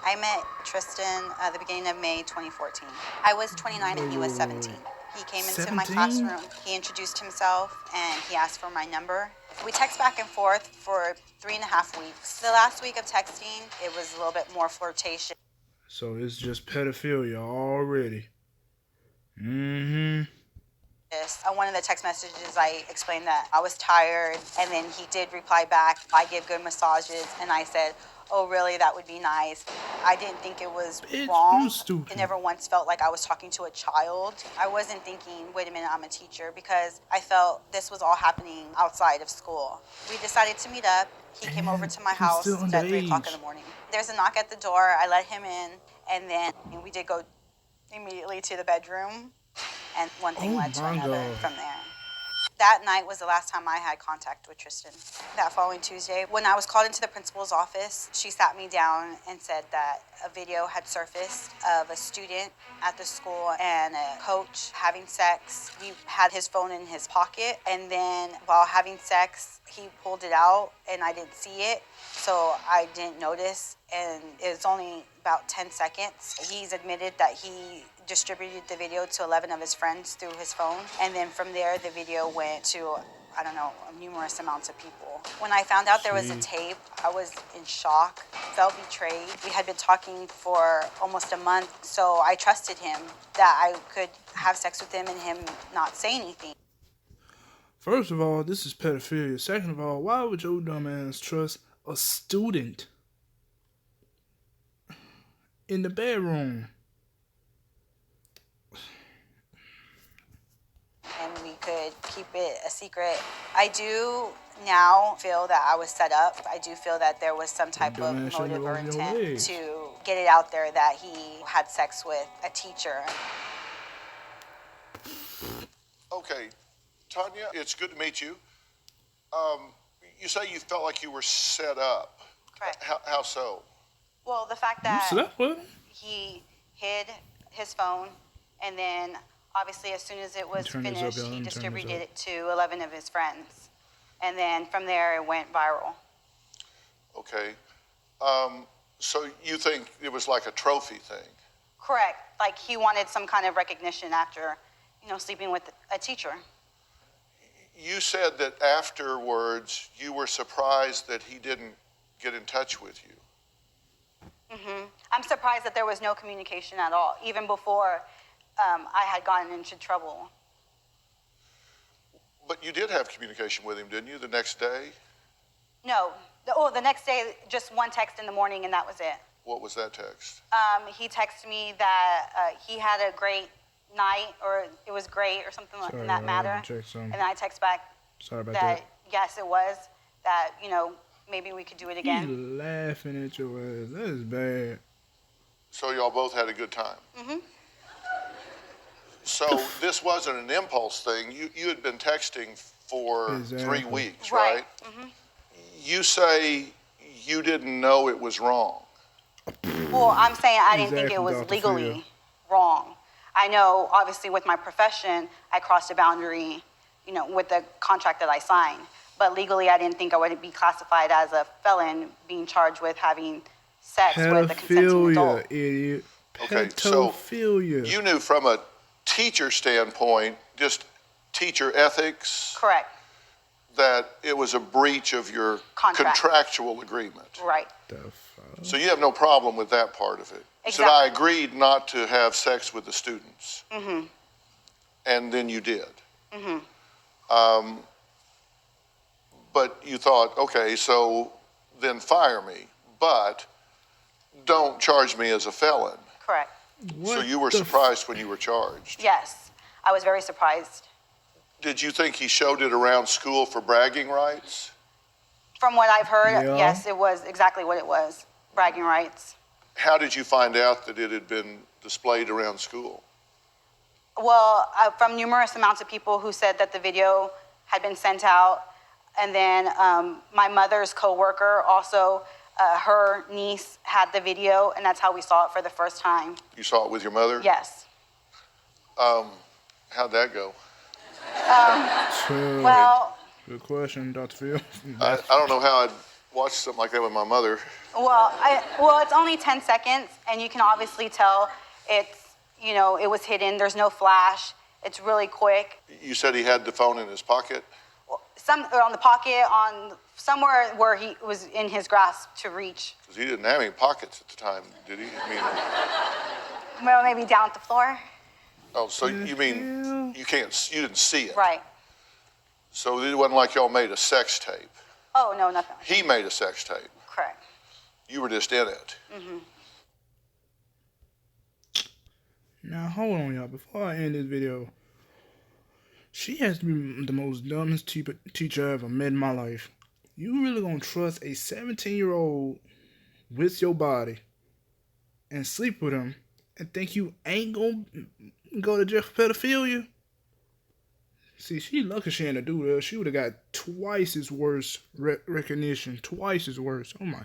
I met Tristan at the beginning of May 2014. I was 29 and he was 17. He came into my 17? classroom, he introduced himself, and he asked for my number. We text back and forth for 3.5 weeks. The last week of texting, it was a little bit more flirtatious. So it's just pedophilia already. Mm-hmm. One of the text messages, I explained that I was tired, and then he did reply back, I give good massages, and I said, oh, really, that would be nice. I didn't think it was Bitch, wrong. you stupid. It never once felt like I was talking to a child. I wasn't thinking, wait a minute, I'm a teacher, because I felt this was all happening outside of school. We decided to meet up. He came over to my he's house still at 3 o'clock underage. in the morning. There's a knock at the door. I let him in, and then we did go immediately to the bedroom, and one thing Oh led to my another God. from there. That night was the last time I had contact with Tristan. That following Tuesday, when I was called into the principal's office, she sat me down and said that a video had surfaced of a student at the school and a coach having sex. He had his phone in his pocket, and then while having sex, he pulled it out, and I didn't see it, so I didn't notice, and it was only about 10 seconds. He's admitted that he distributed the video to 11 of his friends through his phone, and then from there the video went to, I don't know, numerous amounts of people. When I found out there was a tape, I was in shock, felt betrayed. We had been talking for almost a month, so I trusted him that I could have sex with him and him not say anything. First of all, this is pedophilia. Second of all, why would your dumb ass trust a student in the bedroom? And we could keep it a secret. I do now feel that I was set up. I do feel that there was some type of dumbass shouldn't motive or have opened your intent legs. to get it out there that he had sex with a teacher. Okay, Tanya, it's good to meet you. You say you felt like you were set up. Correct. How so? Well, the fact You that slept with him? he hid his phone, and then obviously as soon as it was Turn this up, finished, y'all. Let he me turn this distributed up. it to 11 of his friends. And then from there, it went viral. Okay. So you think it was like a trophy thing? Correct. Like he wanted some kind of recognition after, sleeping with a teacher. You said that afterwards you were surprised that he didn't get in touch with you. I'm surprised that there was no communication at all, even before I had gotten into trouble. But you did have communication with him, didn't you, the next day? No. The next day, just one text in the morning, and that was it. What was that text? He texted me that he had a great night, or it was great, or something like in that matter. And then I text back Sorry about that, yes, it was, that, maybe we could do it He's again. laughing at your ass. That is bad. So y'all both had a good time? So this wasn't an impulse thing. You had been texting for 3 weeks, right? You say you didn't know it was wrong. Well, I'm saying I didn't think it Exactly, was Dr. legally Phil. wrong. I know, obviously, with my profession, I crossed a boundary, with the contract that I signed. But legally, I didn't think I would be classified as a felon being charged with having sex with a consenting adult. Pedophilia, idiot. Okay, so Pedophilia. you knew from a teacher standpoint, just teacher ethics, Correct. that it was a breach of your Contract. contractual agreement. Right. The fuck? So you have no problem with that part of it. You said, Exactly. I agreed not to have sex with the students. And then you did. But you thought, okay, so then fire me, but don't charge me as a felon. Correct. So you were the surprised when you were charged. Yes. I was very surprised. Did you think he showed it around school for bragging rights? From what I've heard, Yeah. yes, it was exactly what it was. Bragging rights. How did you find out that it had been displayed around school? Well, from numerous amounts of people who said that the video had been sent out. And then my mother's coworker also, her niece had the video, and that's how we saw it for the first time. You saw it with your mother? Yes. How'd that go? So, Well, good question, Dr. Phil. I don't know how I'd watch something like that with my mother. Well, it's only 10 seconds, and you can obviously tell it's, it was hidden. There's no flash. It's really quick. You said he had the phone in his pocket? On the pocket, on somewhere where he was in his grasp to reach. Because he didn't have any pockets at the time, did he? Well, maybe down at the floor. Oh, so you mean you didn't see it? Right. So it wasn't like y'all made a sex tape. Oh, no, nothing. He made a sex tape. Correct. You were just in it. Mm-hmm. Now, hold on, y'all. Before I end this video, she has to be the most dumbest teacher I ever met in my life. You really gonna trust a 17-year-old with your body and sleep with him and think you ain't gonna go to jail for pedophilia? See, she lucky she ain't a dude. She would have got twice as worse recognition. Twice as worse. Oh my God.